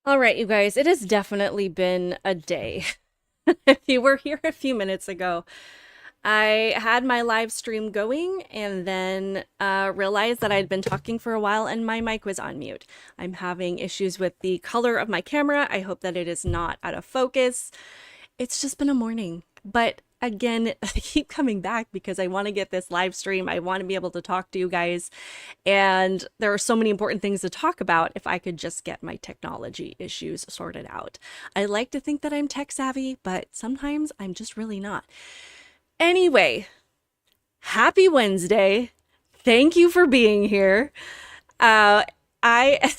All right, you guys, it has definitely been a day. If you were here a few minutes ago, I had my live stream going and then realized that I'd been talking for a while and my mic was on mute. I'm having issues with the color of my camera. I hope that it is not out of focus. It's just been a morning. But again, I keep coming back because I want to get this live stream. I want to be able to talk to you guys. And there are so many important things to talk about if I could just get my technology issues sorted out. I like to think that I'm tech savvy, but sometimes I'm just really not. Anyway, happy Wednesday. Thank you for being here. Uh, I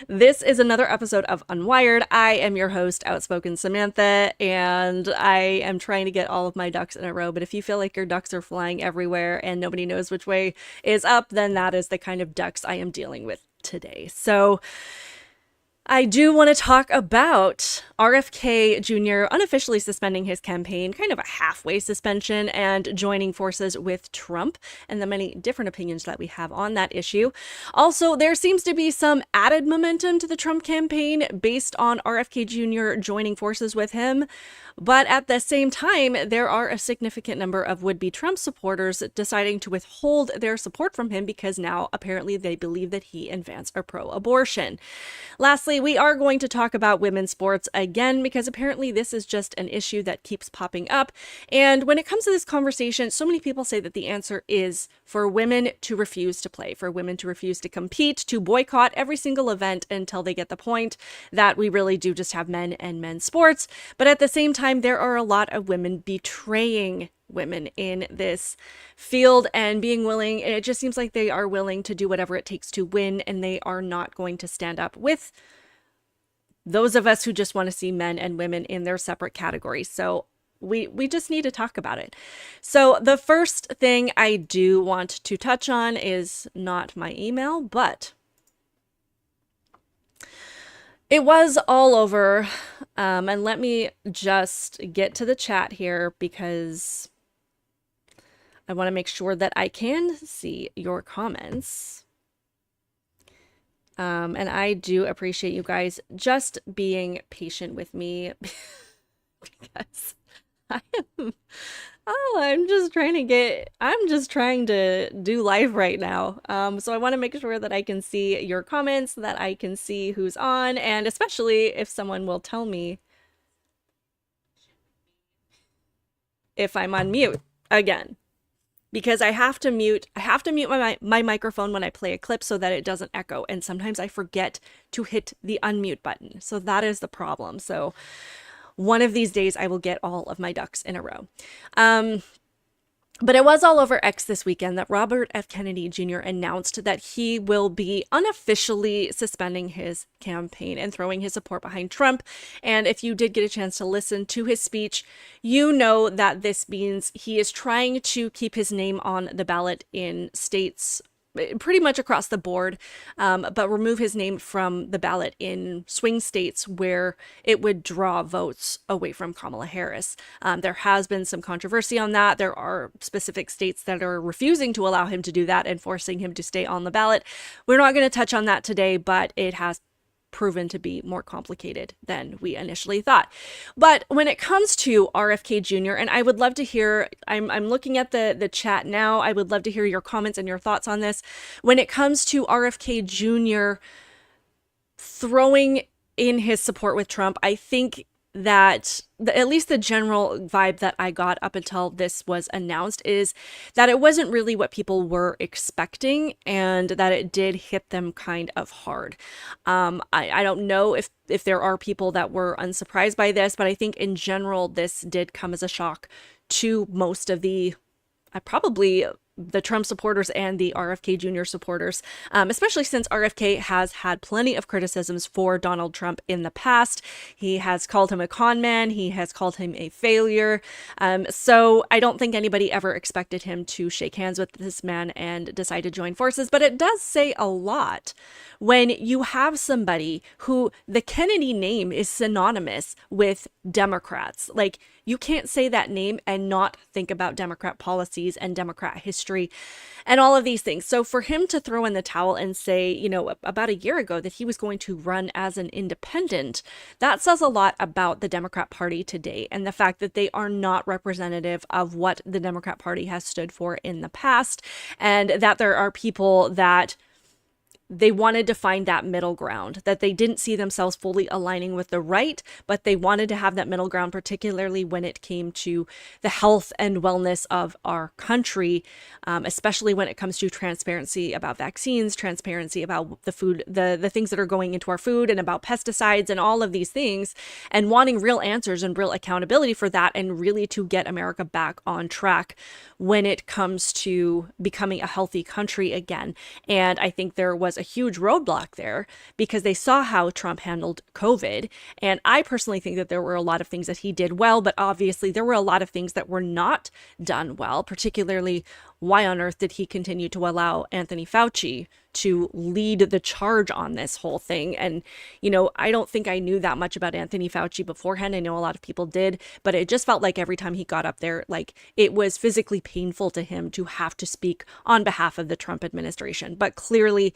this is another episode of Unwired. I am your host, Outspoken Samantha, and I am trying to get all of my ducks in a row. But if you feel like your ducks are flying everywhere and nobody knows which way is up, then that is the kind of ducks I am dealing with today. So I do want to talk about RFK Jr. unofficially suspending his campaign, kind of a halfway suspension, and joining forces with Trump, and the many different opinions that we have on that issue. Also, there seems to be some added momentum to the Trump campaign based on RFK Jr. joining forces with him. But at the same time, there are a significant number of would-be Trump supporters deciding to withhold their support from him because now apparently they believe that he and Vance are pro-abortion. Lastly, we are going to talk about women's sports again because apparently this is just an issue that keeps popping up. And when it comes to this conversation, so many people say that the answer is for women to refuse to play, for women to refuse to compete, to boycott every single event until they get the point that we really do just have men and men's sports. But at the same time, there are a lot of women betraying women in this field and being willing, it just seems like they are willing to do whatever it takes to win, and they are not going to stand up with those of us who just want to see men and women in their separate categories. So we just need to talk about it. So the first thing I do want to touch on is not my email, but it was all over. And let me just get to the chat here because I want to make sure that I can see your comments. And I do appreciate you guys just being patient with me because I am, I'm just trying to do live right now. So I want to make sure that I can see your comments, that I can see who's on, and especially if someone will tell me if I'm on mute again. Because I have to mute my microphone when I play a clip so that it doesn't echo. And sometimes I forget to hit the unmute button. So that is the problem. So one of these days I will get all of my ducks in a row. But it was all over X this weekend that Robert F. Kennedy Jr. announced that he will be unofficially suspending his campaign and throwing his support behind Trump. And if you did get a chance to listen to his speech, you know that this means he is trying to keep his name on the ballot in states pretty much across the board, but remove his name from the ballot in swing states where it would draw votes away from Kamala Harris. There has been some controversy on that. There are specific states that are refusing to allow him to do that and forcing him to stay on the ballot. We're not going to touch on that today, but it has proven to be more complicated than we initially thought. But when it comes to RFK Jr., and I would love to hear, I'm looking at the chat now, I would love to hear your comments and your thoughts on this. When it comes to RFK Jr. throwing in his support with Trump, I think that at least the general vibe that I got up until this was announced is that it wasn't really what people were expecting and that it did hit them kind of hard. I don't know if there are people that were unsurprised by this, but I think in general, this did come as a shock to most of the probably the Trump supporters and the RFK Jr. supporters, especially since RFK has had plenty of criticisms for Donald Trump in the past. He has called him a con man. He has called him a failure. So I don't think anybody ever expected him to shake hands with this man and decide to join forces. But it does say a lot when you have somebody who the Kennedy name is synonymous with Democrats. Like, You can't say that name and not think about Democrat policies and Democrat history and all of these things. So for him to throw in the towel and say, about a year ago that he was going to run as an independent, that says a lot about the Democrat Party today and the fact that they are not representative of what the Democrat Party has stood for in the past, and that there are people that they wanted to find that middle ground, that they didn't see themselves fully aligning with the right, but they wanted to have that middle ground, particularly when it came to the health and wellness of our country, especially when it comes to transparency about vaccines, transparency about the food, the things that are going into our food, and about pesticides and all of these things, and wanting real answers and real accountability for that, and really to get America back on track when it comes to becoming a healthy country again. And I think there was a huge roadblock there because they saw how Trump handled COVID. And I personally think that there were a lot of things that he did well, but obviously there were a lot of things that were not done well, particularly why on earth did he continue to allow Anthony Fauci to lead the charge on this whole thing? And, I don't think I knew that much about Anthony Fauci beforehand. I know a lot of people did, but it just felt like every time he got up there, like it was physically painful to him to have to speak on behalf of the Trump administration. But clearly,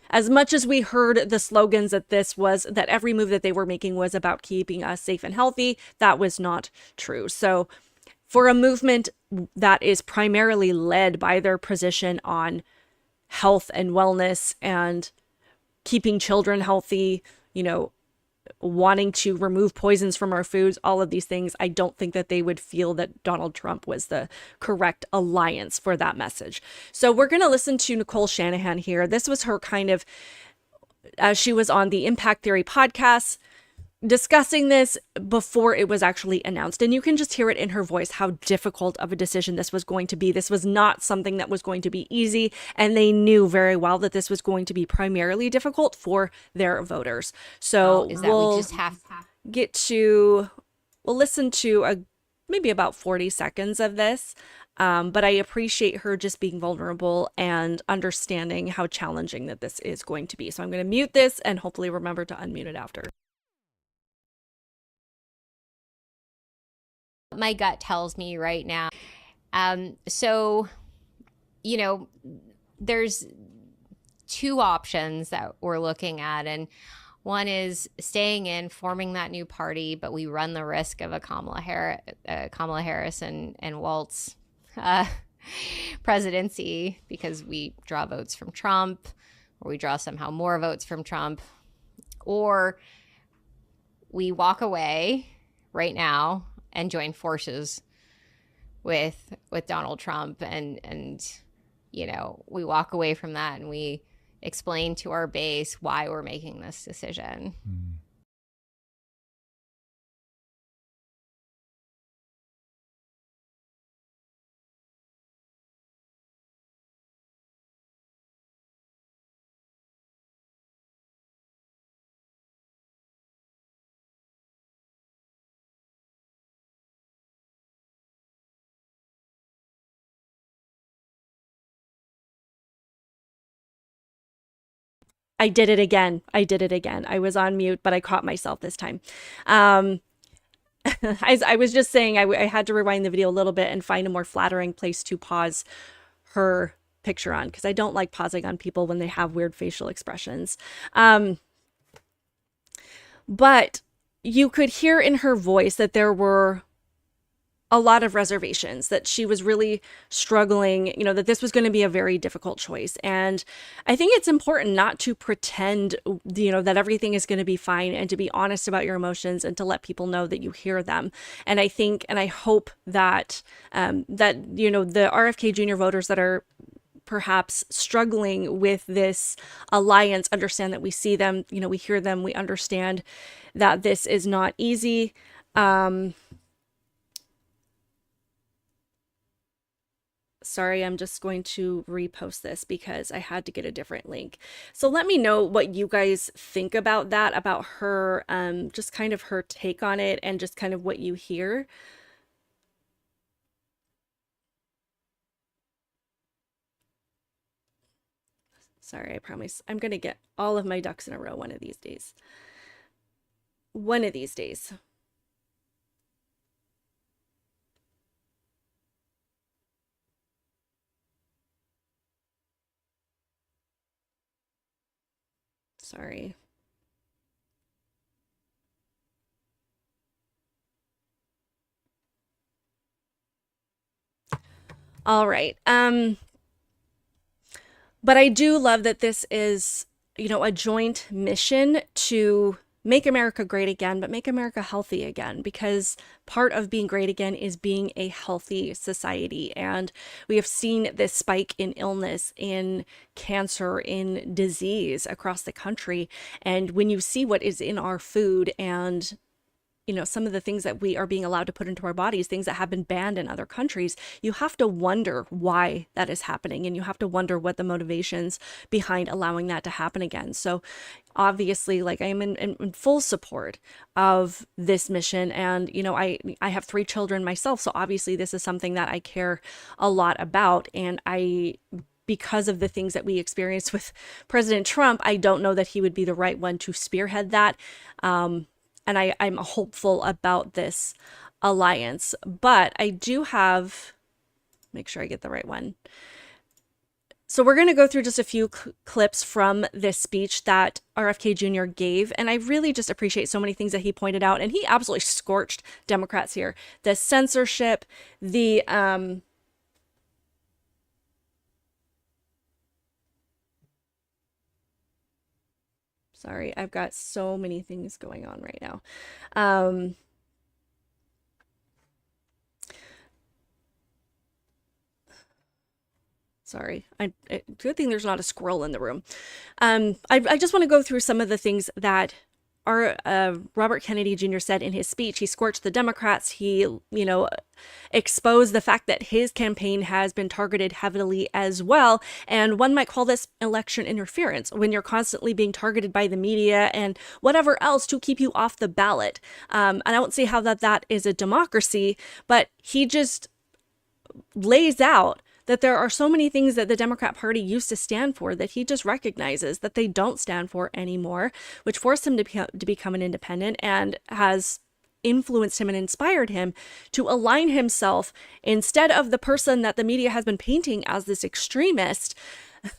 as much as we heard the slogans that every move that they were making was about keeping us safe and healthy, that was not true. So for a movement that is primarily led by their position on health and wellness and keeping children healthy, wanting to remove poisons from our foods, all of these things, I don't think that they would feel that Donald Trump was the correct alliance for that message. So we're going to listen to Nicole Shanahan here. This was her kind of, as she was on the Impact Theory podcast, discussing this before it was actually announced. And you can just hear it in her voice how difficult of a decision this was going to be. This was not something that was going to be easy. And they knew very well that this was going to be primarily difficult for their votors. So is that we just have we'll listen to maybe about 40 seconds of this. But I appreciate her just being vulnerable and understanding how challenging that this is going to be. So I'm going to mute this and hopefully remember to unmute it after. my gut tells me right now. So, there's two options that we're looking at. And one is staying in, forming that new party, but we run the risk of a Kamala Harris and Waltz presidency because we draw votes from Trump, or we draw somehow more votes from Trump, or we walk away right now and join forces with Donald Trump and we walk away from that and we explain to our base why we're making this decision. I did it again. I was on mute, but I caught myself this time. I was just saying I had to rewind the video a little bit and find a more flattering place to pause her picture on, because I don't like pausing on people when they have weird facial expressions. But you could hear in her voice that there were a lot of reservations, that she was really struggling, that this was going to be a very difficult choice. And I think it's important not to pretend, that everything is going to be fine, and to be honest about your emotions and to let people know that you hear them. And I think, and I hope that, the RFK Jr. voters that are perhaps struggling with this alliance understand that we see them, we hear them, we understand that this is not easy. Sorry, I'm just going to repost this because I had to get a different link. So let me know what you guys think about that, about her, just kind of her take on it and just kind of what you hear. Sorry, I promise I'm going to get all of my ducks in a row one of these days. One of these days. Sorry. All right. But I do love that this is, a joint mission to make America great again, but make America healthy again, because part of being great again is being a healthy society. And we have seen this spike in illness, in cancer, in disease across the country. And when you see what is in our food and some of the things that we are being allowed to put into our bodies, things that have been banned in other countries, you have to wonder why that is happening. And you have to wonder what the motivations behind allowing that to happen again. So obviously, like, I am in full support of this mission. And, I have 3 children myself. So obviously this is something that I care a lot about. And because of the things that we experienced with President Trump, I don't know that he would be the right one to spearhead that. And I'm hopeful about this alliance. But I do have, make sure I get the right one. So we're going to go through just a few clips from this speech that RFK Jr. gave. And I really just appreciate so many things that he pointed out. And he absolutely scorched Democrats here. The censorship, the sorry, I've got so many things going on right now. Sorry, good thing there's not a squirrel in the room. I just want to go through some of the things that our Robert Kennedy Jr. said in his speech. He scorched the Democrats. He, exposed the fact that his campaign has been targeted heavily as well. And one might call this election interference when you're constantly being targeted by the media and whatever else to keep you off the ballot. And I don't see how that is a democracy, but he just lays out that there are so many things that the Democrat Party used to stand for that he just recognizes that they don't stand for anymore, which forced him to become an independent and has influenced him and inspired him to align himself, instead of the person that the media has been painting as this extremist,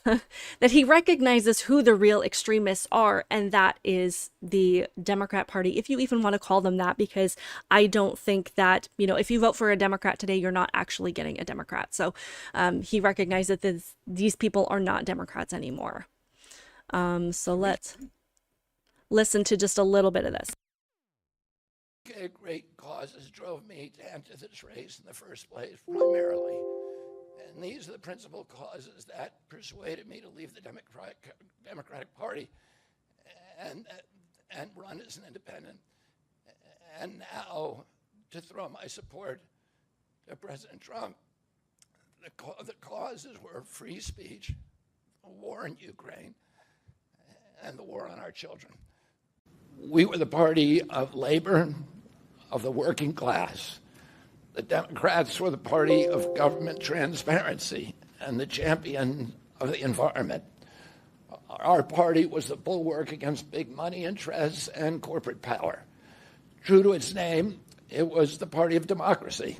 that he recognizes who the real extremists are, and that is the Democrat Party, if you even want to call them that, because I don't think that, if you vote for a Democrat today, you're not actually getting a Democrat. So he recognizes that these people are not Democrats anymore. So let's listen to just a little bit of this. Great causes drove me to enter this race in the first place, primarily. And these are the principal causes that persuaded me to leave the Democratic Party and run as an independent. And now to throw my support to President Trump. The causes were free speech, a war in Ukraine, and the war on our children. We were the party of labor, of the working class. The Democrats were the party of government transparency and the champion of the environment. Our party was the bulwark against big money interests and corporate power. True to its name, it was the party of democracy.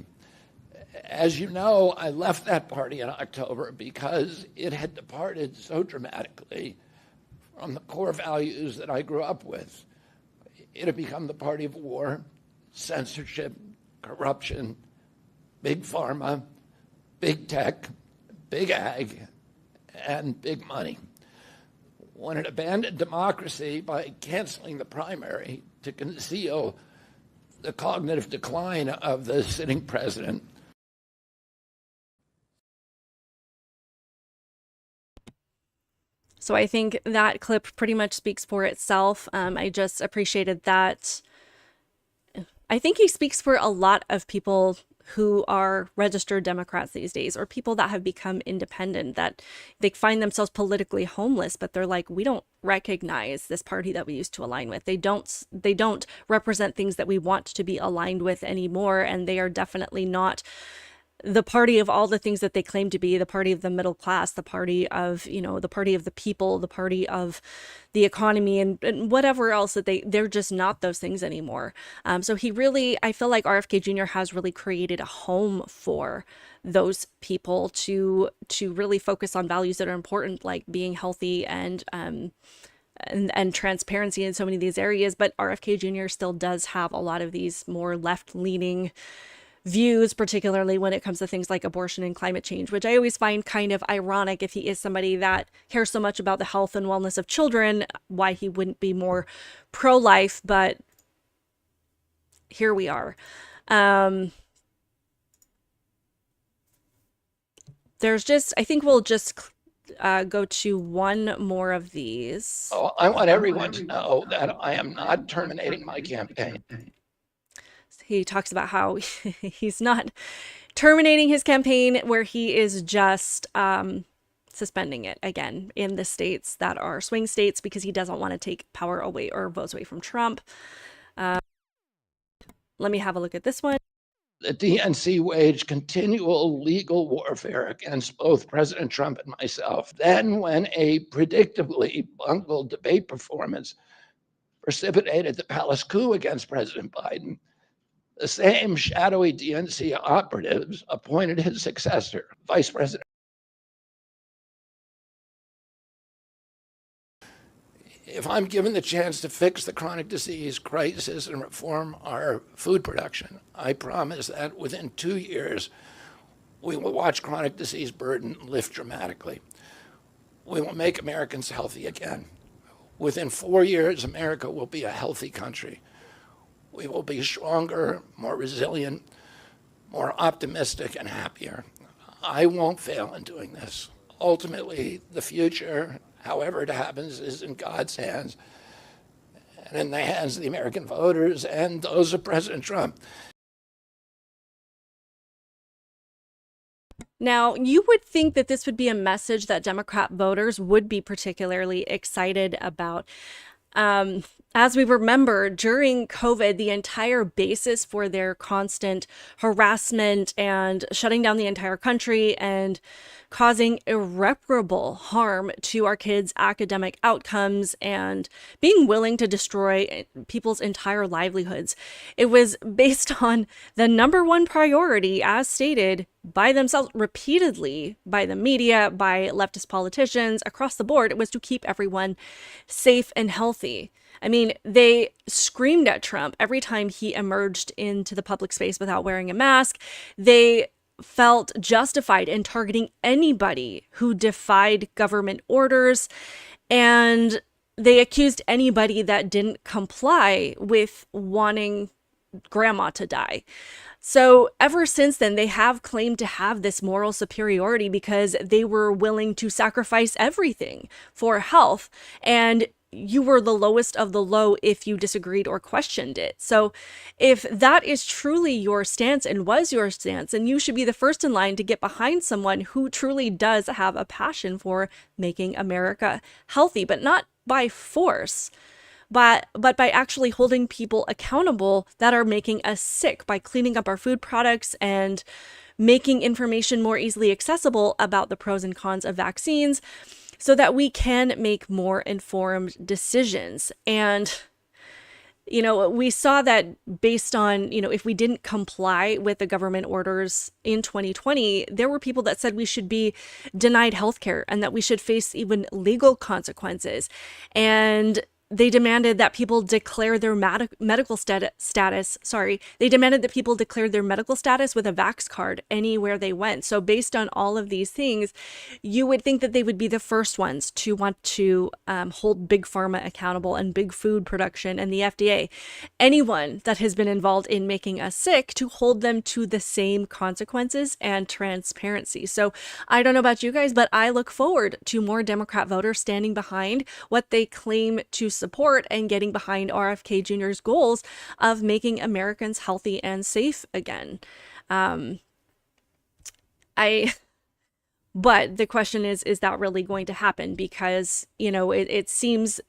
As you know, I left that party in October because it had departed so dramatically from the core values that I grew up with. It had become the party of war, censorship, corruption, big pharma, big tech, big ag, and big money. When it abandoned democracy by canceling the primary to conceal the cognitive decline of the sitting president. So I think that clip pretty much speaks for itself. I just appreciated that. I think he speaks for a lot of people who are registered Democrats these days, or people that have become independent, that they find themselves politically homeless, but they're like, we don't recognize this party that we used to align with. They don't represent things that we want to be aligned with anymore. And they are definitely not the party of all the things that they claim to be, the party of the middle class, the party of, the party of the people, the party of the economy, and whatever else that they're just not those things anymore. So I feel like RFK Jr. has really created a home for those people to really focus on values that are important, like being healthy and and transparency in so many of these areas. But RFK Jr. still does have a lot of these more left-leaning views, particularly when it comes to things like abortion and climate change, which I always find kind of ironic. If he is somebody that cares so much about the health and wellness of children, why he wouldn't be more pro-life. But here we are. I think we'll just go to one more of these. Oh, I want everyone to know that I am not terminating my campaign. He talks about how he's not terminating his campaign, where he is just suspending it again in the states that are swing states, because he doesn't want to take power away or votes away from Trump. Let me have a look at this one. The DNC waged continual legal warfare against both President Trump and myself. Then, when a predictably bungled debate performance precipitated the palace coup against President Biden, the same shadowy DNC operatives appointed his successor, Vice President. If I'm given the chance to fix the chronic disease crisis and reform our food production, I promise that within 2 years, we will watch chronic disease burden lift dramatically. We will make Americans healthy again. Within 4 years, America will be a healthy country. We will be stronger, more resilient, more optimistic, and happier. I won't fail in doing this. Ultimately, the future, however it happens, is in God's hands and in the hands of the American voters and those of President Trump. Now, you would think that this would be a message that Democrat voters would be particularly excited about. As we remember, during COVID, the entire basis for their constant harassment and shutting down the entire country and causing irreparable harm to our kids' academic outcomes and being willing to destroy people's entire livelihoods, it was based on the number one priority, as stated by themselves repeatedly, by the media, by leftist politicians across the board. It was to keep everyone safe and healthy. I mean, they screamed at Trump every time he emerged into the public space without wearing a mask. They felt justified in targeting anybody who defied government orders, and they accused anybody that didn't comply with wanting grandma to die. So ever since then, they have claimed to have this moral superiority because they were willing to sacrifice everything for health. And you were the lowest of the low if you disagreed or questioned it. So if that is truly your stance and was your stance, then you should be the first in line to get behind someone who truly does have a passion for making America healthy, but not by force, but by actually holding people accountable that are making us sick, by cleaning up our food products and making information more easily accessible about the pros and cons of vaccines, so that we can make more informed decisions. And, we saw that based on, if we didn't comply with the government orders in 2020, there were people that said we should be denied healthcare and that we should face even legal consequences. And they demanded that people declare their medical status. They demanded that people declare their medical status with a vax card anywhere they went. So based on all of these things, you would think that they would be the first ones to want to hold big pharma accountable and big food production and the FDA, anyone that has been involved in making us sick, to hold them to the same consequences and transparency. So I don't know about you guys, but I look forward to more Democrat voters standing behind what they claim to support and getting behind RFK Jr.'s goals of making Americans healthy and safe again. But the question is that really going to happen? Because, it seems,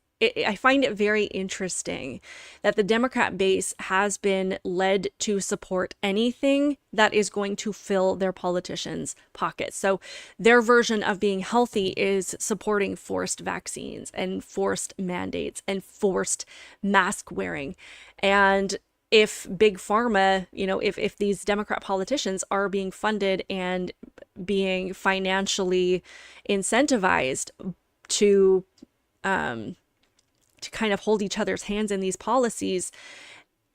I find it very interesting that the Democrat base has been led to support anything that is going to fill their politicians' pockets. So their version of being healthy is supporting forced vaccines and forced mandates and forced mask wearing. And if big pharma, if these Democrat politicians are being funded and being financially incentivized to to kind of hold each other's hands in these policies,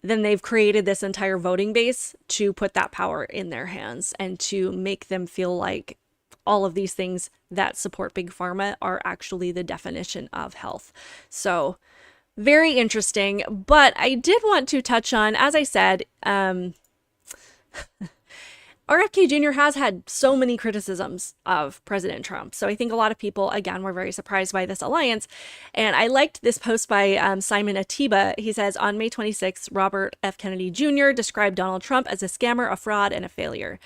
then they've created this entire voting base to put that power in their hands and to make them feel like all of these things that support big pharma are actually the definition of health. So very interesting. But I did want to touch on, as I said, RFK Jr. has had so many criticisms of President Trump. So I think a lot of people, again, were very surprised by this alliance. And I liked this post by Simon Atiba. He says, on May 26th, Robert F. Kennedy Jr. described Donald Trump as a scammer, a fraud, and a failure,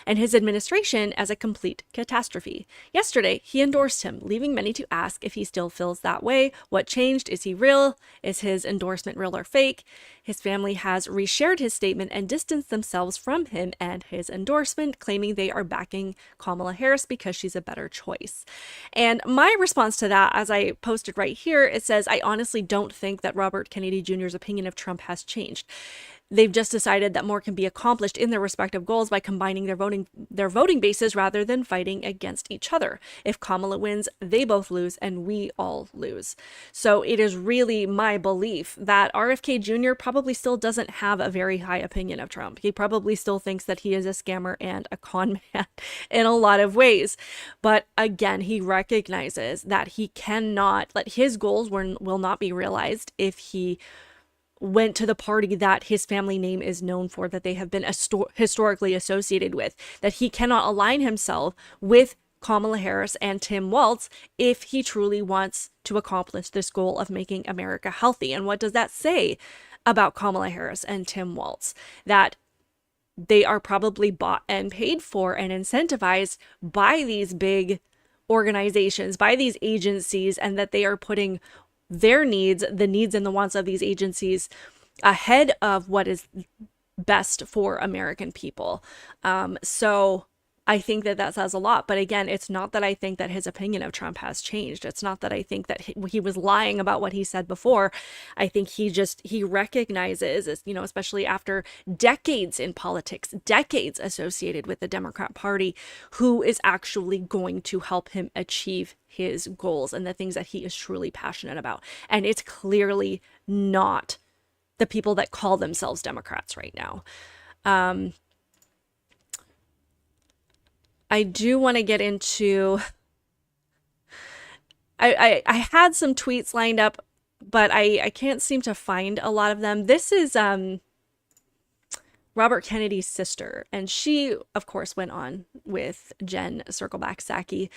and his administration as a complete catastrophe. Yesterday, he endorsed him, leaving many to ask if he still feels that way. What changed? Is he real? Is his endorsement real or fake? His family has reshared his statement and distanced themselves from him and his endorsement, claiming they are backing Kamala Harris because she's a better choice. And my response to that, as I posted right here, it says, I honestly don't think that Robert Kennedy Jr.'s opinion of Trump has changed. They've just decided that more can be accomplished in their respective goals by combining their voting bases rather than fighting against each other. If Kamala wins, they both lose and we all lose. So it is really my belief that RFK Jr. probably still doesn't have a very high opinion of Trump. He probably still thinks that he is a scammer and a con man in a lot of ways. But again, he recognizes that he cannot, that his goals will not be realized if he went to the party that his family name is known for, that they have been historically associated with, that he cannot align himself with Kamala Harris and Tim Walz if he truly wants to accomplish this goal of making America healthy. And what does that say about Kamala Harris and Tim Walz? That they are probably bought and paid for and incentivized by these big organizations, by these agencies, and that they are putting their needs, the needs and the wants of these agencies, ahead of what is best for American people. So I think that says a lot. But again, it's not that I think that his opinion of Trump has changed. It's not that I think that he was lying about what he said before. I think he recognizes, especially after decades in politics, decades associated with the Democrat Party, who is actually going to help him achieve his goals and the things that he is truly passionate about. And it's clearly not the people that call themselves Democrats right now. I do want to get into, I had some tweets lined up, but I can't seem to find a lot of them. This is Robert Kennedy's sister, and she, of course, went on with Jen Circleback Psaki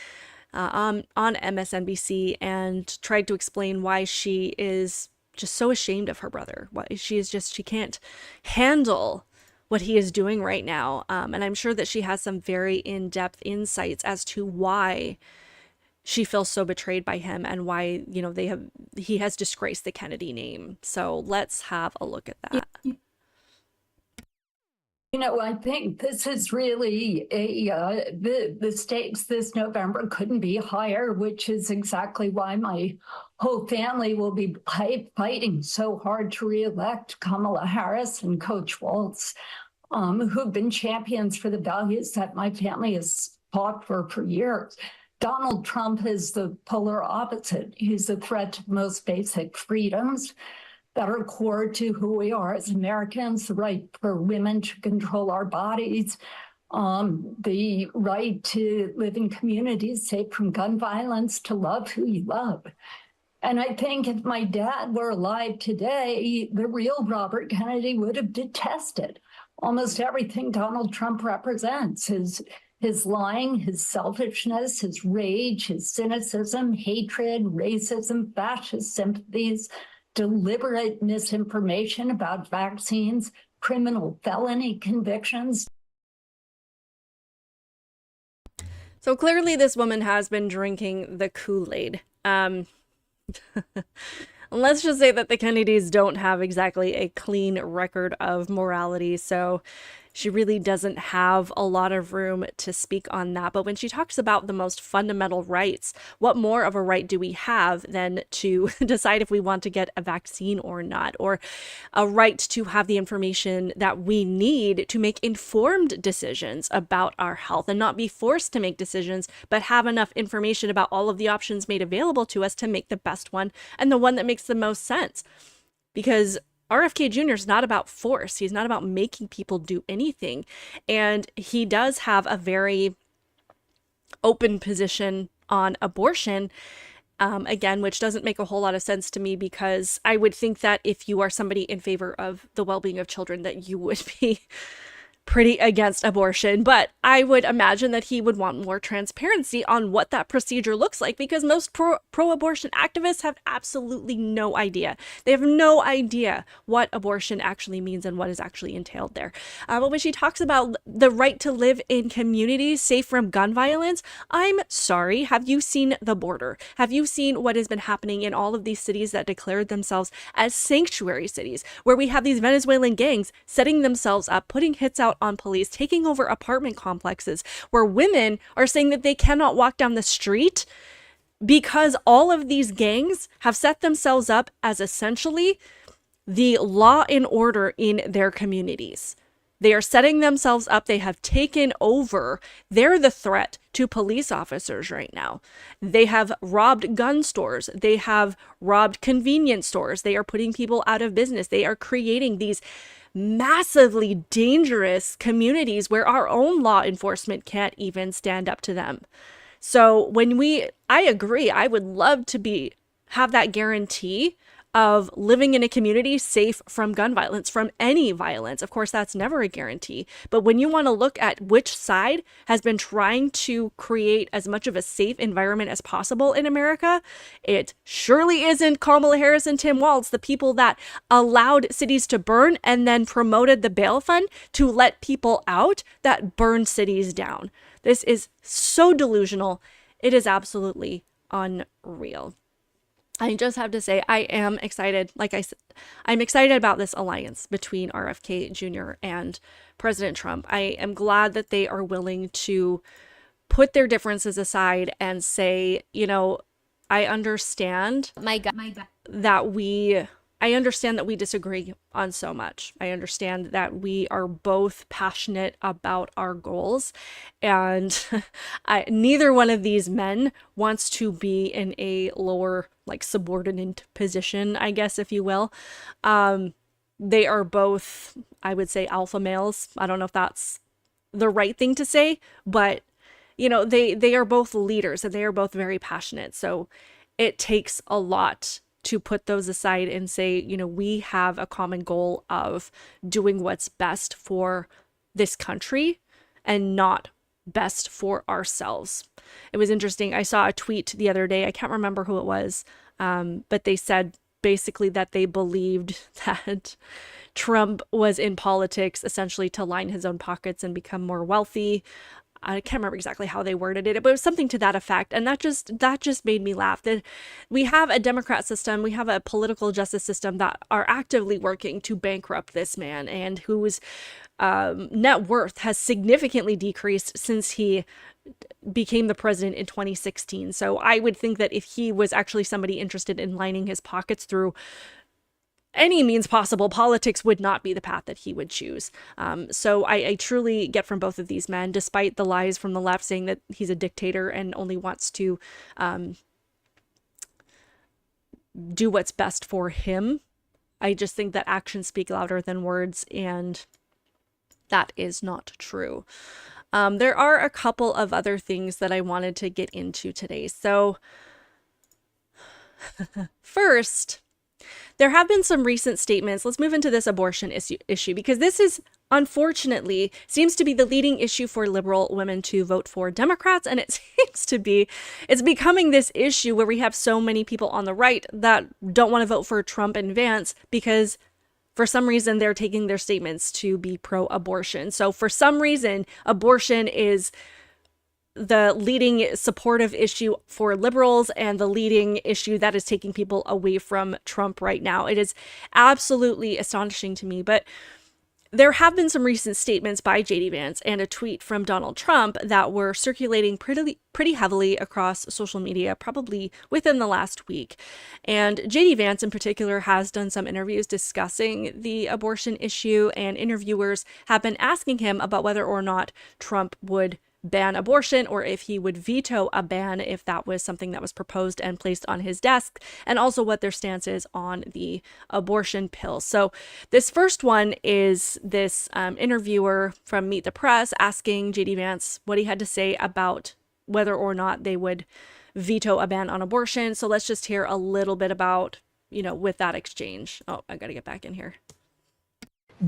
on MSNBC and tried to explain why she is just so ashamed of her brother. Why she can't handle what he is doing right now. And I'm sure that she has some very in-depth insights as to why she feels so betrayed by him and why, he has disgraced the Kennedy name. So let's have a look at that. I think this is really the stakes this November couldn't be higher, which is exactly why my whole family will be fighting so hard to reelect Kamala Harris and Coach Walz, who've been champions for the values that my family has fought for years. Donald Trump is the polar opposite. He's a threat to most basic freedoms that are core to who we are as Americans, the right for women to control our bodies, the right to live in communities safe from gun violence, to love who you love. And I think if my dad were alive today, the real Robert Kennedy would have detested almost everything Donald Trump represents. His lying, his selfishness, his rage, his cynicism, hatred, racism, fascist sympathies, deliberate misinformation about vaccines, criminal felony convictions. So clearly this woman has been drinking the Kool-Aid. Let's just say that the Kennedys don't have exactly a clean record of morality. So she really doesn't have a lot of room to speak on that. But when she talks about the most fundamental rights, what more of a right do we have than to decide if we want to get a vaccine or not, or a right to have the information that we need to make informed decisions about our health and not be forced to make decisions, but have enough information about all of the options made available to us to make the best one and the one that makes the most sense. Because RFK Jr. is not about force. He's not about making people do anything. And he does have a very open position on abortion, again, which doesn't make a whole lot of sense to me, because I would think that if you are somebody in favor of the well-being of children, that you would be pretty against abortion. But I would imagine that he would want more transparency on what that procedure looks like, because most pro-abortion activists have absolutely no idea. They have no idea what abortion actually means and what is actually entailed there. But when she talks about the right to live in communities safe from gun violence, I'm sorry, have you seen the border? Have you seen what has been happening in all of these cities that declared themselves as sanctuary cities, where we have these Venezuelan gangs setting themselves up, putting hits out on police, taking over apartment complexes, where women are saying that they cannot walk down the street because all of these gangs have set themselves up as essentially the law and order in their communities. They are setting themselves up. They have taken over. They're the threat to police officers right now. They have robbed gun stores. They have robbed convenience stores. They are putting people out of business. They are creating these massively dangerous communities where our own law enforcement can't even stand up to them. So I agree, I would love to have that guarantee of living in a community safe from gun violence, from any violence. Of course, that's never a guarantee. But when you want to look at which side has been trying to create as much of a safe environment as possible in America, it surely isn't Kamala Harris and Tim Walz, the people that allowed cities to burn and then promoted the bail fund to let people out that burned cities down. This is so delusional. It is absolutely unreal. I just have to say, I am excited. Like I said, I'm excited about this alliance between RFK Jr. and President Trump. I am glad that they are willing to put their differences aside and say, I understand that we disagree on so much. I understand that we are both passionate about our goals, and neither one of these men wants to be in a lower, subordinate position, I guess, if you will. They are both, I would say, alpha males. I don't know if that's the right thing to say, but they are both leaders and they are both very passionate. So it takes a lot to put those aside and say, we have a common goal of doing what's best for this country and not best for ourselves. It was interesting. I saw a tweet the other day. I can't remember who it was, but they said basically that they believed that Trump was in politics essentially to line his own pockets and become more wealthy. I can't remember exactly how they worded it, but it was something to that effect. And that just made me laugh. That we have a Democrat system, we have a political justice system that are actively working to bankrupt this man, and whose net worth has significantly decreased since he became the president in 2016. So I would think that if he was actually somebody interested in lining his pockets through any means possible, politics would not be the path that he would choose. So I truly get from both of these men, despite the lies from the left saying that he's a dictator and only wants to do what's best for him. I just think that actions speak louder than words, and that is not true. There are a couple of other things that I wanted to get into today. So first, there have been some recent statements. Let's move into this abortion issue, because this is, unfortunately, seems to be the leading issue for liberal women to vote for Democrats. And it seems to be, it's becoming this issue where we have so many people on the right that don't want to vote for Trump and Vance because for some reason they're taking their statements to be pro-abortion. So for some reason, abortion is the leading supportive issue for liberals and the leading issue that is taking people away from Trump right now. It is absolutely astonishing to me. But there have been some recent statements by JD Vance and a tweet from Donald Trump that were circulating pretty heavily across social media, probably within the last week. And JD Vance in particular has done some interviews discussing the abortion issue, and interviewers have been asking him about whether or not Trump would ban abortion or if he would veto a ban if that was something that was proposed and placed on his desk, and also what their stance is on the abortion pill. So this first one is this interviewer from Meet the Press asking JD Vance what he had to say about whether or not they would veto a ban on abortion. So let's just hear a little bit about, with that exchange. Oh, I got to get back in here.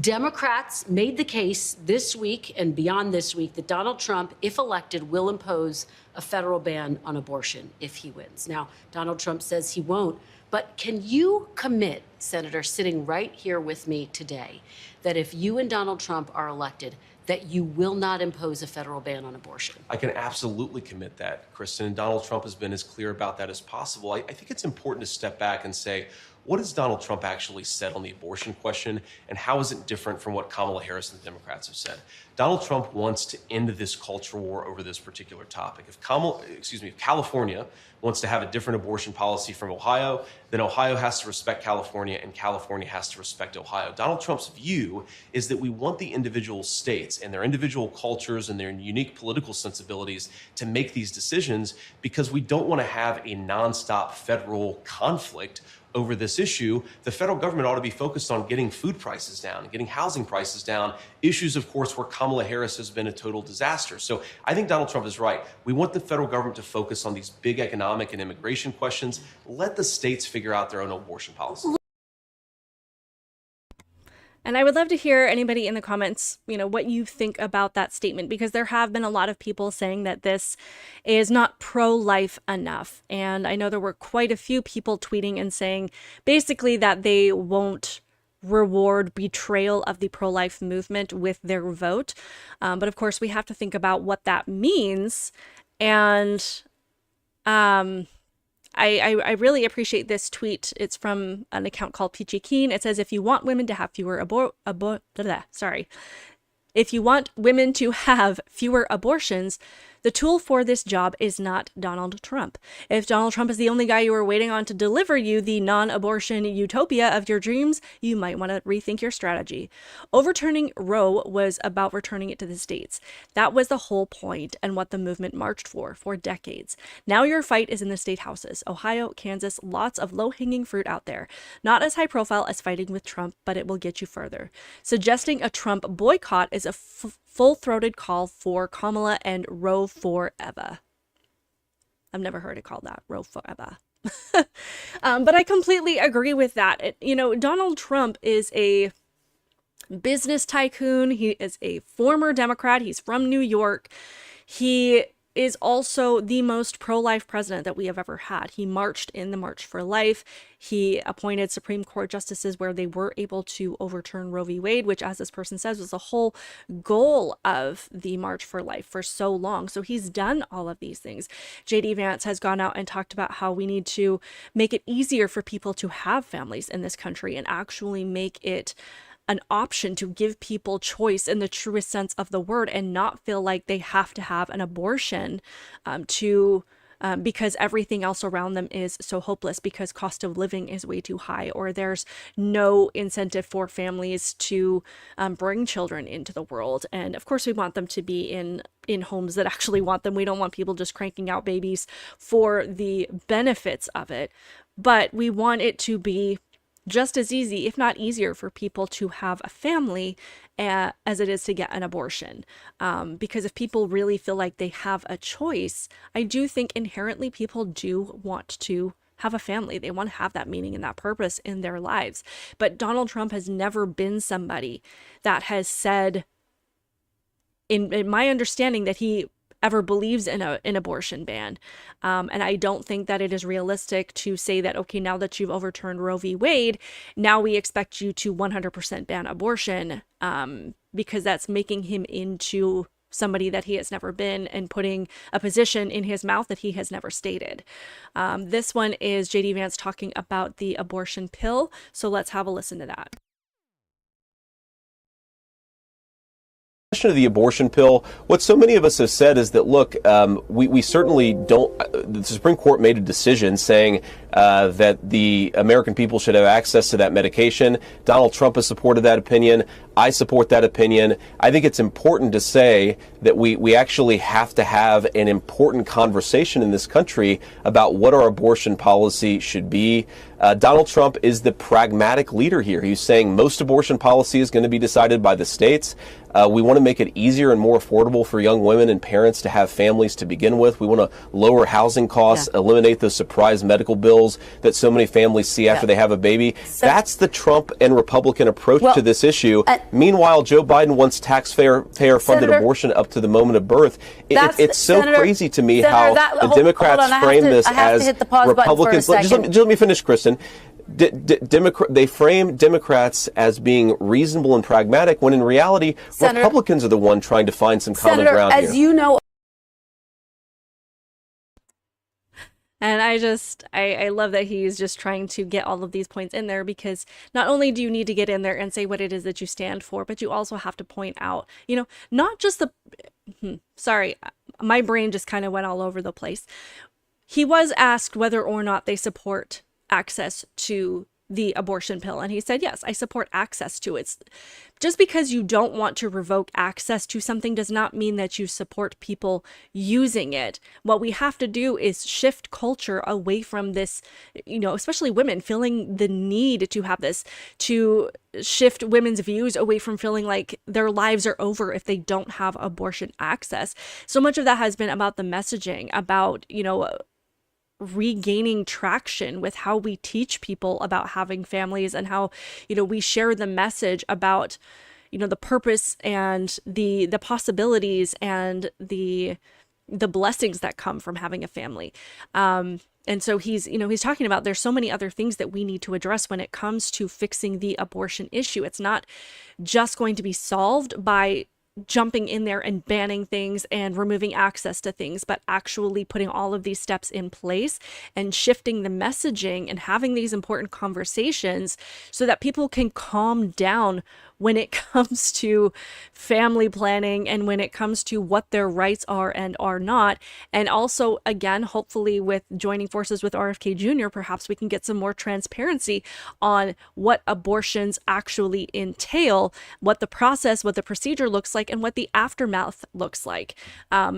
Democrats made the case this week and beyond this week that Donald Trump, if elected, will impose a federal ban on abortion if he wins. Now, Donald Trump says he won't, but can you commit, Senator, sitting right here with me today, that if you and Donald Trump are elected, that you will not impose a federal ban on abortion? I can absolutely commit that, Kristen, and Donald Trump has been as clear about that as possible. I think it's important to step back and say, what has Donald Trump actually said on the abortion question, and how is it different from what Kamala Harris and the Democrats have said? Donald Trump wants to end this culture war over this particular topic. If California wants to have a different abortion policy from Ohio, then Ohio has to respect California and California has to respect Ohio. Donald Trump's view is that we want the individual states and their individual cultures and their unique political sensibilities to make these decisions, because we don't want to have a nonstop federal conflict over this issue. The federal government ought to be focused on getting food prices down and getting housing prices down, issues, of course, where Kamala Harris has been a total disaster. So I think Donald Trump is right. We want the federal government to focus on these big economic and immigration questions. Let the states figure out their own abortion policy. And I would love to hear anybody in the comments, what you think about that statement, because there have been a lot of people saying that this is not pro-life enough. And I know there were quite a few people tweeting and saying basically that they won't reward betrayal of the pro-life movement with their vote. But of course, we have to think about what that means. And I really appreciate this tweet. It's from an account called Peachy Keen. It says, if you want women to have fewer abortions, the tool for this job is not Donald Trump. If Donald Trump is the only guy you are waiting on to deliver you the non-abortion utopia of your dreams, you might want to rethink your strategy. Overturning Roe was about returning it to the states. That was the whole point and what the movement marched for decades. Now your fight is in the state houses. Ohio, Kansas, lots of low-hanging fruit out there. Not as high profile as fighting with Trump, but it will get you further. Suggesting a Trump boycott is a full-throated call for Kamala and Roe forever. I've never heard it called that, Roe forever. But I completely agree with that. Donald Trump is a business tycoon. He is a former Democrat. He's from New York. He is also the most pro-life president that we have ever had. He marched in the March for Life. He appointed Supreme Court justices where they were able to overturn Roe v. Wade, which, as this person says, was the whole goal of the March for Life for so long. So he's done all of these things. JD Vance has gone out and talked about how we need to make it easier for people to have families in this country and actually make it an option to give people choice in the truest sense of the word and not feel like they have to have an abortion because everything else around them is so hopeless, because cost of living is way too high, or there's no incentive for families to bring children into the world. And of course, we want them to be in homes that actually want them. We don't want people just cranking out babies for the benefits of it, but we want it to be just as easy, if not easier, for people to have a family as it is to get an abortion. Because if people really feel like they have a choice, I do think inherently people do want to have a family. They want to have that meaning and that purpose in their lives. But Donald Trump has never been somebody that has said, in my understanding, that he ever believes in an abortion ban. And I don't think that it is realistic to say that, okay, now that you've overturned Roe v. Wade, now we expect you to 100% ban abortion, because that's making him into somebody that he has never been and putting a position in his mouth that he has never stated. This one is JD Vance talking about the abortion pill. So let's have a listen to that. Of the abortion pill, what so many of us have said is that, look, we certainly don't. The Supreme Court made a decision saying that the American people should have access to that medication. Donald Trump has supported that opinion. I support that opinion. I think it's important to say that we actually have to have an important conversation in this country about what our abortion policy should be. Donald Trump is the pragmatic leader here. He's saying most abortion policy is going to be decided by the states. We want to make it easier and more affordable for young women and parents to have families to begin with. We want to lower housing costs, eliminate those surprise medical bills that so many families see after they have a baby. That's the Trump and Republican approach to this issue. Meanwhile, Joe Biden wants taxpayer-funded abortion up to the moment of birth. It's so crazy to me how the Democrats frame this as Republicans. Just let me finish, Kristen. They frame Democrats as being reasonable and pragmatic, when in reality, Senator, Republicans are the one trying to find some common ground here. As you know. And I love that he's just trying to get all of these points in there, because not only do you need to get in there and say what it is that you stand for, but you also have to point out, not just sorry, my brain just kind of went all over the place. He was asked whether or not they support access to the abortion pill, and he said, yes, I support access to it. Just because you don't want to revoke access to something does not mean that you support people using it. What we have to do is shift culture away from this, especially women feeling the need to have this, to shift women's views away from feeling like their lives are over if they don't have abortion access. So much of that has been about the messaging, about, regaining traction with how we teach people about having families, and how we share the message about the purpose and the possibilities and the blessings that come from having a family. And so he's talking about there's so many other things that we need to address when it comes to fixing the abortion issue. It's not just going to be solved by jumping in there and banning things and removing access to things, but actually putting all of these steps in place and shifting the messaging and having these important conversations so that people can calm down when it comes to family planning and when it comes to what their rights are and are not. And also, again, hopefully with joining forces with RFK Jr., perhaps we can get some more transparency on what abortions actually entail, what the process, what the procedure looks like, and what the aftermath looks like.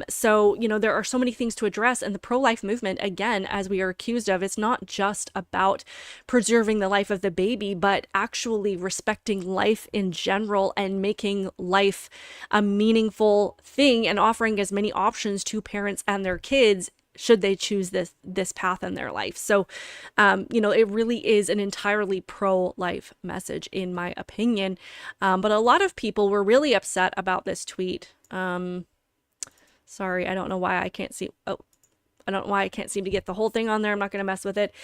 So, there are so many things to address. And the pro-life movement, again, as we are accused of, it's not just about preserving the life of the baby, but actually respecting life in general and making life a meaningful thing and offering as many options to parents and their kids should they choose this path in their life. So, it really is an entirely pro-life message, in my opinion. But a lot of people were really upset about this tweet. Sorry, I don't know why I can't see. I don't know why I can't seem to get the whole thing on there. I'm not going to mess with it.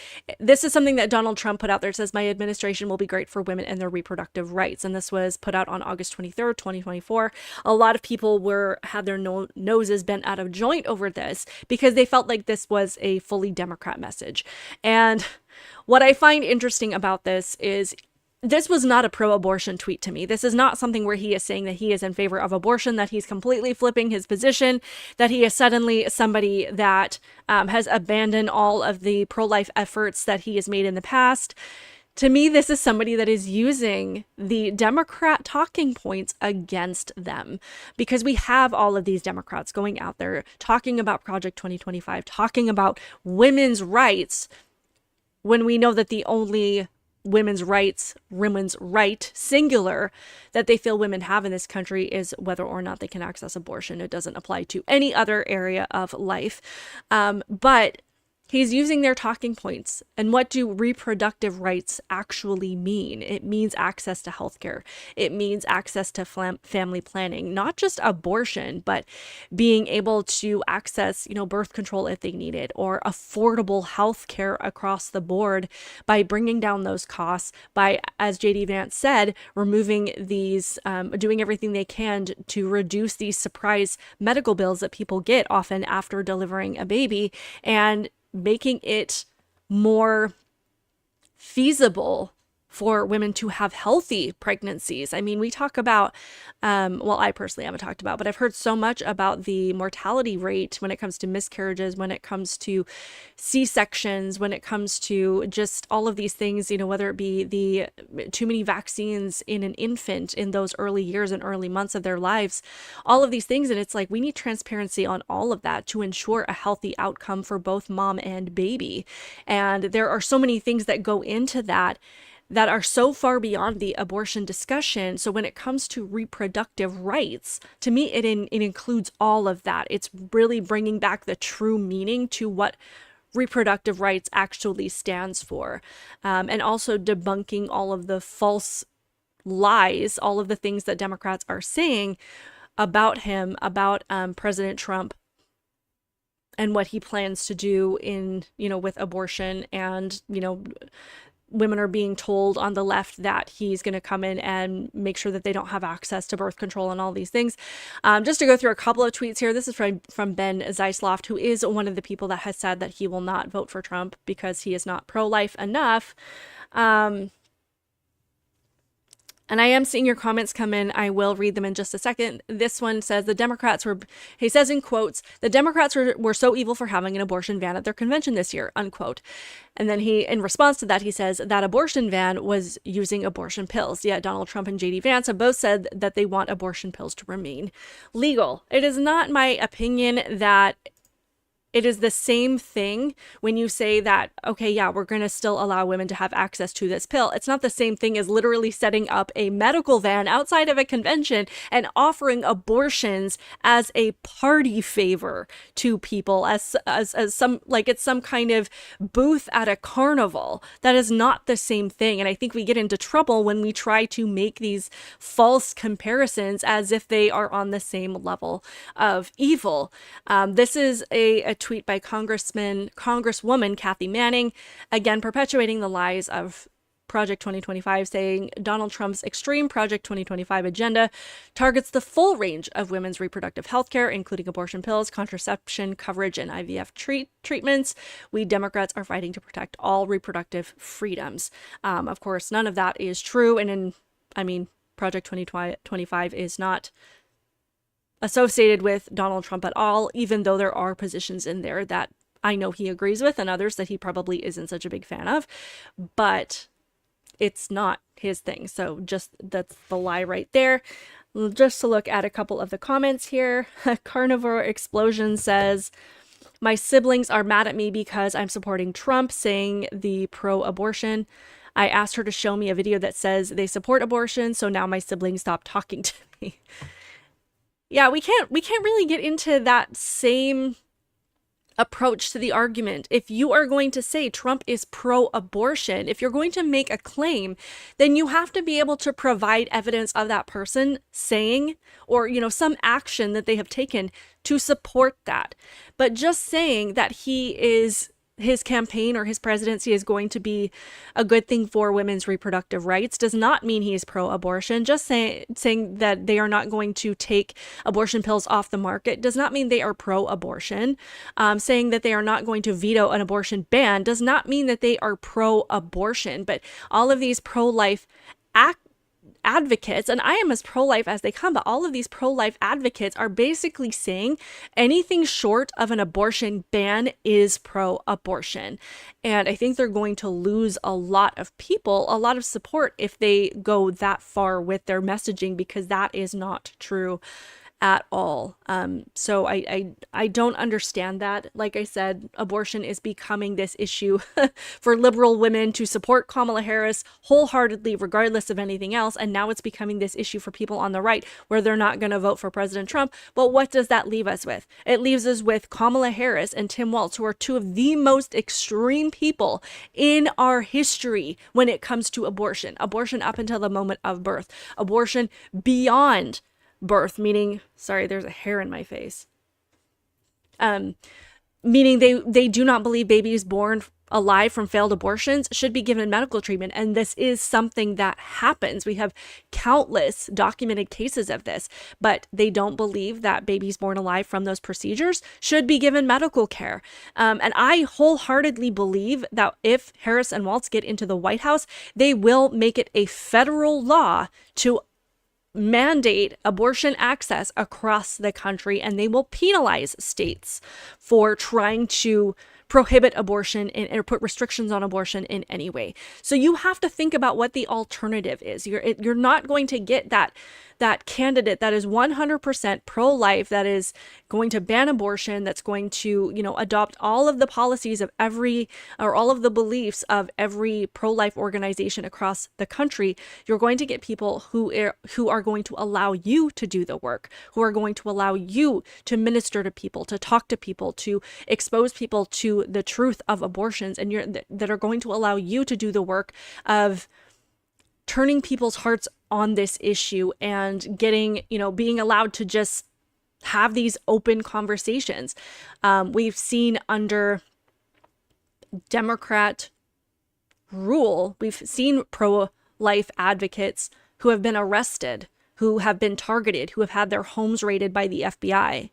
This is something that Donald Trump put out there. It says, my administration will be great for women and their reproductive rights. And this was put out on August 23rd, 2024. A lot of people had their noses bent out of joint over this because they felt like this was a fully Democrat message. And what I find interesting about this is, this was not a pro-abortion tweet to me. This is not something where he is saying that he is in favor of abortion, that he's completely flipping his position, that he is suddenly somebody that has abandoned all of the pro-life efforts that he has made in the past. To me, this is somebody that is using the Democrat talking points against them, because we have all of these Democrats going out there talking about Project 2025, talking about women's rights, when we know that the only women's right, singular, that they feel women have in this country is whether or not they can access abortion. It doesn't apply to any other area of life. But he's using their talking points. And what do reproductive rights actually mean? It means access to healthcare. It means access to family planning, not just abortion, but being able to access, birth control if they need it, or affordable healthcare across the board by bringing down those costs, by, as JD Vance said, removing these, doing everything they can to reduce these surprise medical bills that people get often after delivering a baby, and making it more feasible for women to have healthy pregnancies. I mean, we talk about, well, I personally haven't talked about, but I've heard so much about the mortality rate when it comes to miscarriages, when it comes to C-sections, when it comes to just all of these things, you know, whether it be the too many vaccines in an infant in those early years and early months of their lives, all of these things. And it's like, we need transparency on all of that to ensure a healthy outcome for both mom and baby. And there are so many things that go into that that are so far beyond the abortion discussion. So when it comes to reproductive rights, to me, it includes all of that. It's really bringing back the true meaning to what reproductive rights actually stands for, and also debunking all of the false lies, all of the things that Democrats are saying about him, about President Trump, and what he plans to do in, you know, with abortion. And, you know, women are being told on the left that he's going to come in and make sure that they don't have access to birth control and all these things. Just to go through a couple of tweets here. This is from Ben Zeisloft, who is one of the people that has said that he will not vote for Trump because he is not pro-life enough. And I am seeing your comments come in. I will read them in just a second. This one says he says in quotes, the Democrats were so evil for having an abortion ban at their convention this year, unquote. And then in response to that, he says that abortion ban was using abortion pills. Yet Donald Trump and JD Vance have both said that they want abortion pills to remain legal. It is not my opinion that it is the same thing when you say that, okay, yeah, we're going to still allow women to have access to this pill. It's not the same thing as literally setting up a medical van outside of a convention and offering abortions as a party favor to people, as some, like it's some kind of booth at a carnival. That is not the same thing. And I think we get into trouble when we try to make these false comparisons as if they are on the same level of evil. This is a tweet by Congresswoman Kathy Manning, again perpetuating the lies of Project 2025, saying Donald Trump's extreme Project 2025 agenda targets the full range of women's reproductive health care, including abortion pills, contraception coverage, and IVF treatments. We Democrats are fighting to protect all reproductive freedoms. Of course, none of that is true. And Project 2025 is not associated with Donald Trump at all, even though there are positions in there that I know he agrees with and others that he probably isn't such a big fan of, but it's not his thing. So just that's the lie right there. Just to look at a couple of the comments here. Carnivore Explosion says, my siblings are mad at me because I'm supporting Trump, saying the pro-abortion. I asked her to show me a video that says they support abortion, so now my siblings stopped talking to me. Yeah, we can't really get into that same approach to the argument. If you are going to say Trump is pro-abortion, if you're going to make a claim, then you have to be able to provide evidence of that person saying, or, you know, some action that they have taken to support that. But just saying that his campaign or his presidency is going to be a good thing for women's reproductive rights does not mean he is pro-abortion. Just saying that they are not going to take abortion pills off the market does not mean they are pro-abortion. Saying that they are not going to veto an abortion ban does not mean that they are pro-abortion. But all of these pro-life advocates, and I am as pro-life as they come, but all of these pro-life advocates are basically saying anything short of an abortion ban is pro-abortion. And I think they're going to lose a lot of people, a lot of support if they go that far with their messaging, because that is not true at all. So I don't understand that. Like I said, abortion is becoming this issue for liberal women to support Kamala Harris wholeheartedly, regardless of anything else. And now it's becoming this issue for people on the right where they're not going to vote for President Trump. But what does that leave us with? It leaves us with Kamala Harris and Tim Walz, who are two of the most extreme people in our history when it comes to abortion. Abortion up until the moment of birth. Abortion beyond birth, meaning, sorry, there's a hair in my face. Meaning they do not believe babies born alive from failed abortions should be given medical treatment. And this is something that happens. We have countless documented cases of this, but they don't believe that babies born alive from those procedures should be given medical care. And I wholeheartedly believe that if Harris and Walz get into the White House, they will make it a federal law to mandate abortion access across the country, and they will penalize states for trying to prohibit abortion or put restrictions on abortion in any way. So you have to think about what the alternative is. You're not going to get that candidate that is 100% pro-life, that is going to ban abortion, that's going to, adopt all of the policies of all of the beliefs of every pro-life organization across the country. You're going to get people who are going to allow you to do the work, who are going to allow you to minister to people, to talk to people, to expose people to the truth of abortions, and that are going to allow you to do the work of turning people's hearts on this issue and getting, being allowed to just have these open conversations. We've seen under Democrat rule, we've seen pro-life advocates who have been arrested, who have been targeted, who have had their homes raided by the FBI.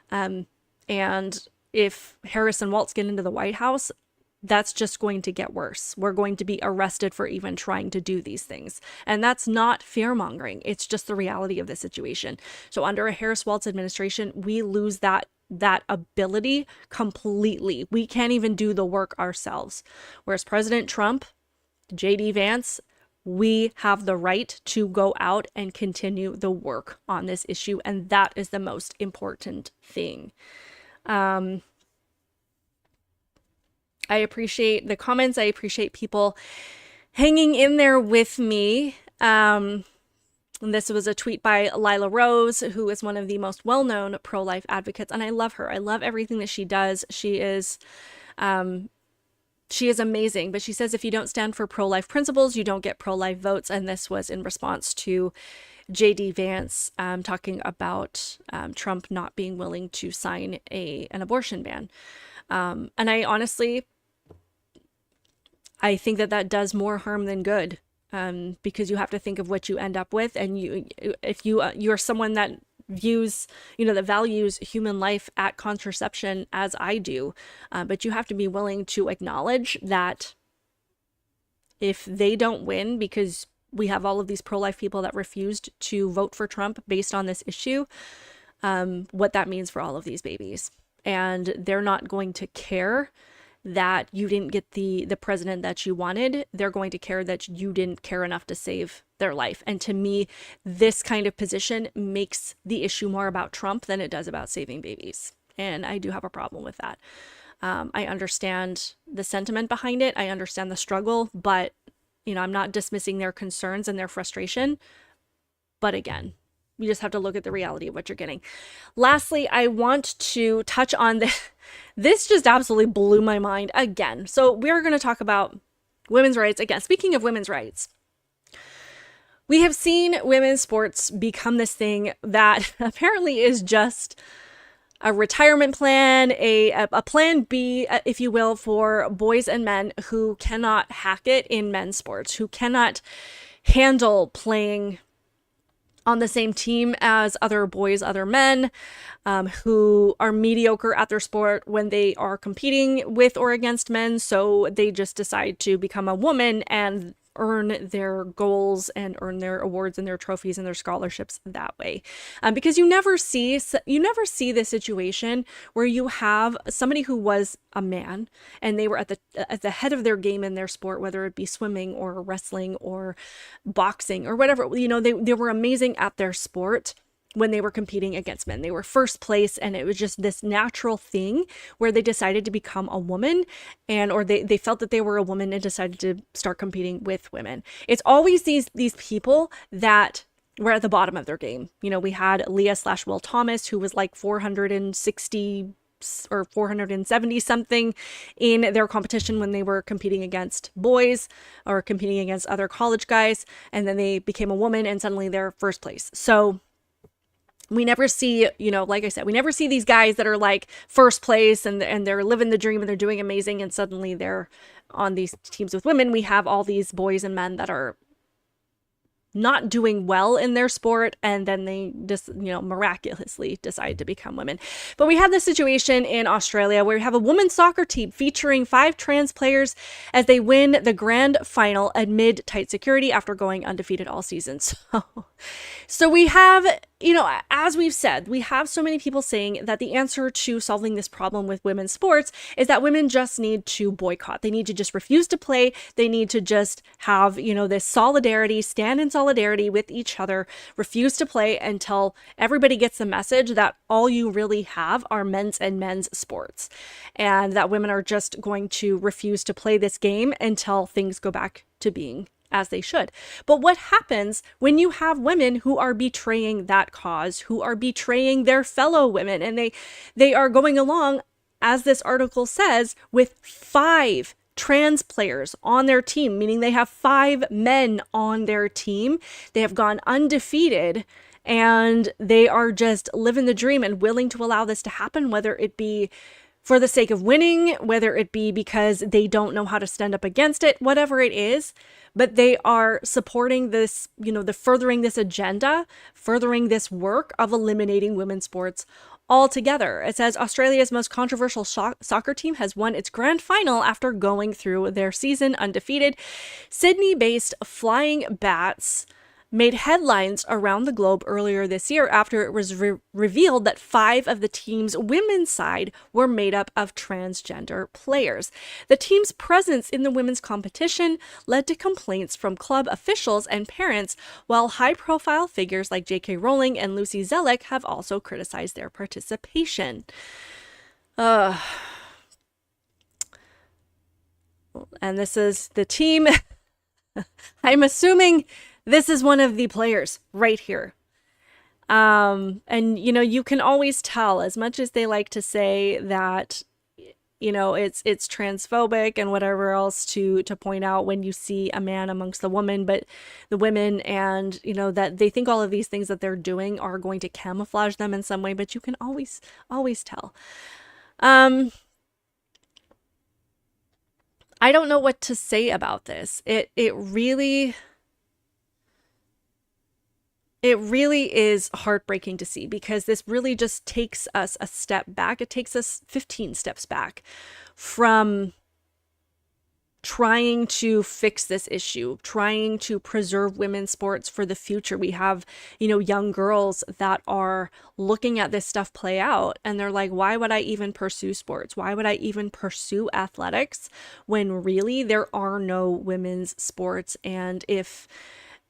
And if Harris and Walz get into the White House, that's just going to get worse. We're going to be arrested for even trying to do these things. And that's not fear-mongering. It's just the reality of the situation. So under a Harris-Walz administration, we lose that ability completely. We can't even do the work ourselves. Whereas President Trump, JD Vance, we have the right to go out and continue the work on this issue. And that is the most important thing. I appreciate the comments. I appreciate people hanging in there with me. And this was a tweet by Lila Rose, who is one of the most well-known pro-life advocates. And I love her. I love everything that she does. She is amazing. But she says, if you don't stand for pro-life principles, you don't get pro-life votes. And this was in response to JD Vance talking about Trump not being willing to sign an abortion ban. And I think that does more harm than good, because you have to think of what you end up with. And if you're someone that views, that values human life at contraception as I do, but you have to be willing to acknowledge that if they don't win, because we have all of these pro-life people that refused to vote for Trump based on this issue, what that means for all of these babies. And they're not going to care that you didn't get the president that you wanted. They're going to care that you didn't care enough to save their life. And to me, this kind of position makes the issue more about Trump than it does about saving babies. And I do have a problem with that. I understand the sentiment behind it. I understand the struggle, but I'm not dismissing their concerns and their frustration. But again, you just have to look at the reality of what you're getting. Lastly, I want to touch on this. This just absolutely blew my mind again. So we're going to talk about women's rights again. Speaking of women's rights, we have seen women's sports become this thing that apparently is just a retirement plan, a plan B, if you will, for boys and men who cannot hack it in men's sports, who cannot handle playing on the same team as other boys, other men, who are mediocre at their sport when they are competing with or against men. So they just decide to become a woman and earn their goals and earn their awards and their trophies and their scholarships that way. Because you never see the situation where you have somebody who was a man and they were at the head of their game in their sport, whether it be swimming or wrestling or boxing or whatever, they were amazing at their sport. When they were competing against men, they were first place, and it was just this natural thing where they decided to become a woman, or they felt that they were a woman and decided to start competing with women. It's always these people that were at the bottom of their game. We had Leah/Will Thomas, who was like 460 or 470 something in their competition when they were competing against boys or competing against other college guys, and then they became a woman and suddenly they're first place. So We never see, like I said, we never see these guys that are like first place and they're living the dream and they're doing amazing and suddenly they're on these teams with women. We have all these boys and men that are not doing well in their sport, and then they just, miraculously decide to become women. But we have this situation in Australia where we have a women's soccer team featuring 5 trans players as they win the grand final amid tight security after going undefeated all season. So we have, as we've said, we have so many people saying that the answer to solving this problem with women's sports is that women just need to boycott. They need to just refuse to play. They need to just have, this solidarity, stand in solidarity with each other, refuse to play until everybody gets the message that all you really have are men's sports, and that women are just going to refuse to play this game until things go back to being as they should. But what happens when you have women who are betraying that cause, who are betraying their fellow women, and they are going along, as this article says, with 5 trans players on their team, meaning they have 5 men on their team. They have gone undefeated and they are just living the dream and willing to allow this to happen, whether it be for the sake of winning, whether it be because they don't know how to stand up against it, whatever it is. But they are supporting this, the furthering this agenda, furthering this work of eliminating women's sports altogether. It says Australia's most controversial soccer team has won its grand final after going through their season undefeated. Sydney-based Flying Bats made headlines around the globe earlier this year after it was revealed that 5 of the team's women's side were made up of transgender players. The team's presence in the women's competition led to complaints from club officials and parents, while high-profile figures like J.K. Rowling and Lucy Zelick have also criticized their participation. And this is the team. I'm assuming this is one of the players right here. And, you can always tell, as much as they like to say that, it's transphobic and whatever else to point out when you see a man amongst the women, but the women, and, that they think all of these things that they're doing are going to camouflage them in some way, but you can always tell. I don't know what to say about this. It really is heartbreaking to see, because this really just takes us a step back. It takes us 15 steps back from trying to fix this issue, trying to preserve women's sports for the future. We have, young girls that are looking at this stuff play out and they're like, why would I even pursue sports? Why would I even pursue athletics when really there are no women's sports? And if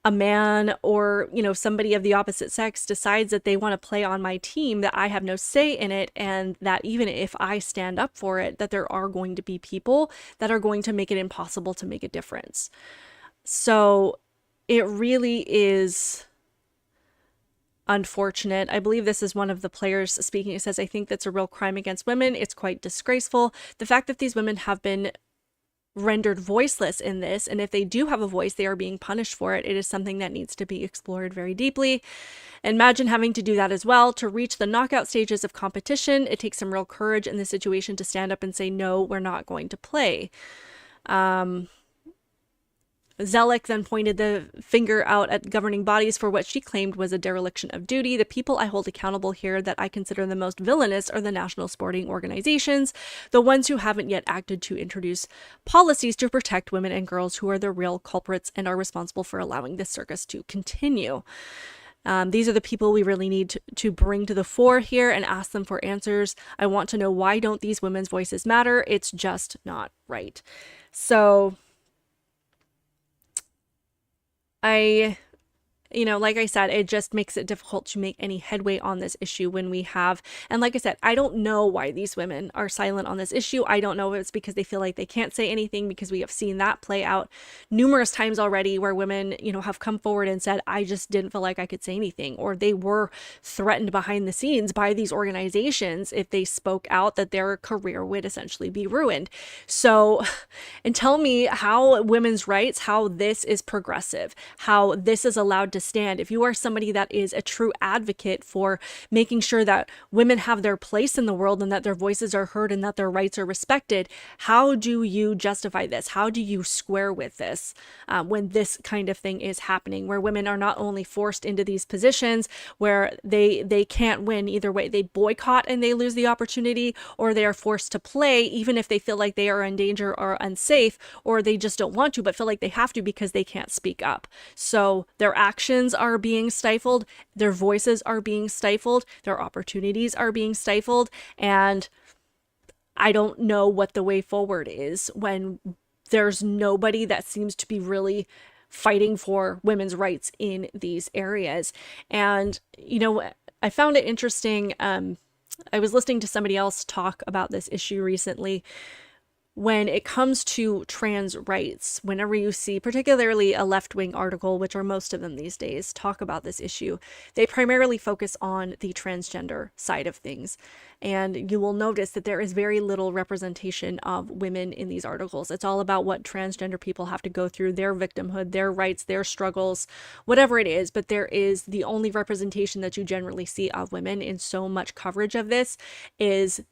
a man or, somebody of the opposite sex decides that they want to play on my team, that I have no say in it, and that even if I stand up for it, that there are going to be people that are going to make it impossible to make a difference. So it really is unfortunate. I believe this is one of the players speaking. It says, I think that's a real crime against women. It's quite disgraceful. The fact that these women have been rendered voiceless in this, and if they do have a voice, they are being punished for it. It is something that needs to be explored very deeply. Imagine having to do that as well to reach the knockout stages of competition. It takes some real courage in this situation to stand up and say, no, we're not going to play. Zelick then pointed the finger out at governing bodies for what she claimed was a dereliction of duty. The people I hold accountable here that I consider the most villainous are the national sporting organizations, the ones who haven't yet acted to introduce policies to protect women and girls who are the real culprits and are responsible for allowing this circus to continue. These are the people we really need to bring to the fore here and ask them for answers. I want to know, why don't these women's voices matter? It's just not right. So like I said, it just makes it difficult to make any headway on this issue when we have, and like I said, I don't know why these women are silent on this issue. I don't know if it's because they feel like they can't say anything, because we have seen that play out numerous times already where women, have come forward and said, I just didn't feel like I could say anything, or they were threatened behind the scenes by these organizations if they spoke out, that their career would essentially be ruined. So, and tell me how women's rights, how this is progressive, how this is allowed to stand, if you are somebody that is a true advocate for making sure that women have their place in the world and that their voices are heard and that their rights are respected, how do you justify this? How do you square with this when this kind of thing is happening, where women are not only forced into these positions where they can't win either way, they boycott and they lose the opportunity, or they are forced to play even if they feel like they are in danger or unsafe, or they just don't want to but feel like they have to because they can't speak up. So their actions are being stifled, their voices are being stifled, their opportunities are being stifled, and I don't know what the way forward is when there's nobody that seems to be really fighting for women's rights in these areas. And, you know, I found it interesting. I was listening to somebody else talk about this issue recently. When it comes to trans rights, whenever you see particularly a left-wing article, which are most of them these days, talk about this issue, they primarily focus on the transgender side of things. And you will notice that there is very little representation of women in these articles. It's all about what transgender people have to go through, their victimhood, their rights, their struggles, whatever it is. But there is the only representation that you generally see of women in so much coverage of this is,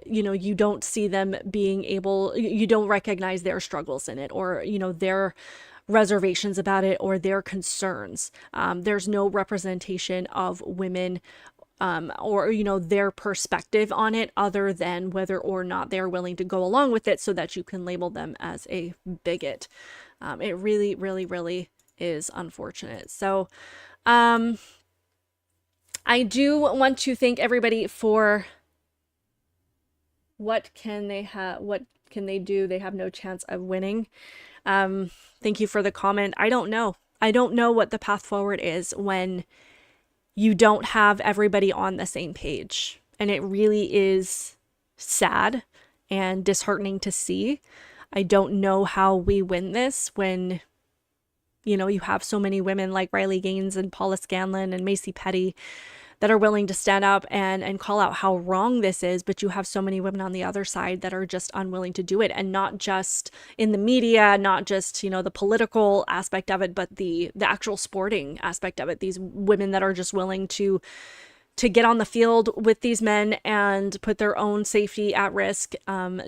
you know, you don't see them being able, you don't recognize their struggles in it, or, you know, their reservations about it or their concerns. There's no representation of women or, you know, their perspective on it other than whether or not they're willing to go along with it so that you can label them as a bigot. It really, really, really is unfortunate. So I do want to thank everybody for what can they do? They have no chance of winning. Thank you for the comment. I don't know what the path forward is when you don't have everybody on the same page. And it really is sad and disheartening to see. I don't know how we win this when, you know, you have so many women like Riley Gaines and Paula Scanlon and Macy Petty that are willing to stand up and call out how wrong this is, but you have so many women on the other side that are just unwilling to do it, and not just in the media, not just, you know, the political aspect of it, but the actual sporting aspect of it. These women that are just willing to get on the field with these men and put their own safety at risk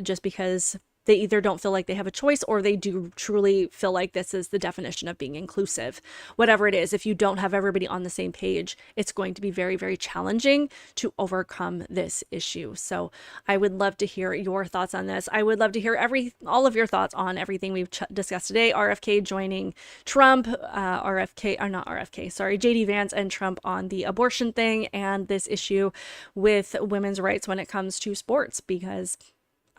just because they either don't feel like they have a choice or they do truly feel like this is the definition of being inclusive. Whatever it is, if you don't have everybody on the same page, it's going to be very, very challenging to overcome this issue. So I would love to hear your thoughts on this. I would love to hear all of your thoughts on everything we've discussed today. RFK joining Trump, JD Vance and Trump on the abortion thing, and this issue with women's rights when it comes to sports, because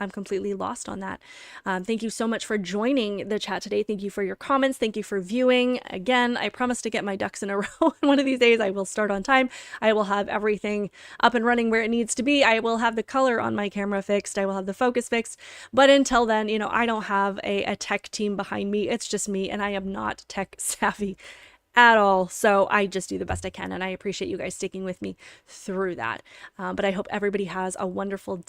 I'm completely lost on that. Thank you so much for joining the chat today. Thank you for your comments. Thank you for viewing. Again, I promise to get my ducks in a row. One of these days I will start on time. I will have everything up and running where it needs to be. I will have the color on my camera fixed. I will have the focus fixed. But until then, you know, I don't have a tech team behind me. It's just me, and I am not tech savvy at all. So I just do the best I can, and I appreciate you guys sticking with me through that. But I hope everybody has a wonderful day.